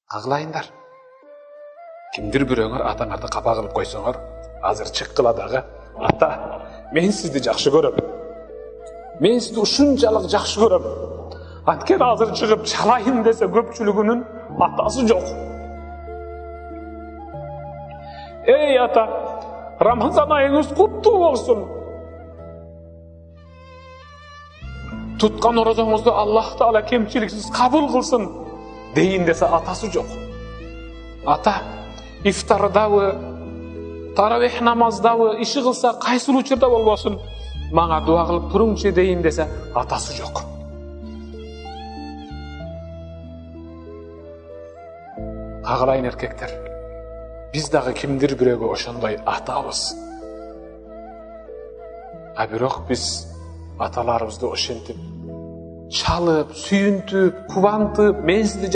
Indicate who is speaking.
Speaker 1: Кагылайындар. Кимдир бирөөңөр атаңарды капа кылып койсоңор, азыр чыккыла дагы, ата, мен сизди жакшы көрөм. Мен сизди ушунчалык жакшы көрөм. Анткени азыр чыгып чалайын десе көпчүлүгүнүн атасы жок. Эй ата, Рамазан айыңыз куттуу болсун. Туткан орозоңузду Аллах Таала кемчиликсиз кабыл кылсын дейин десе атасы жок. Ата, ифтардабы, таравих намаздабы иши кылса кайсыл учурда болбосун, мага дуа кылып туруңчу дейин десе атасы жок. Кагылайын эркектер, биз дагы кимдир бирөөгө ошондой атабыз. А бирок биз аталарыбызды ошентип чалып, сүйүнтүп, кубантып, мен сизди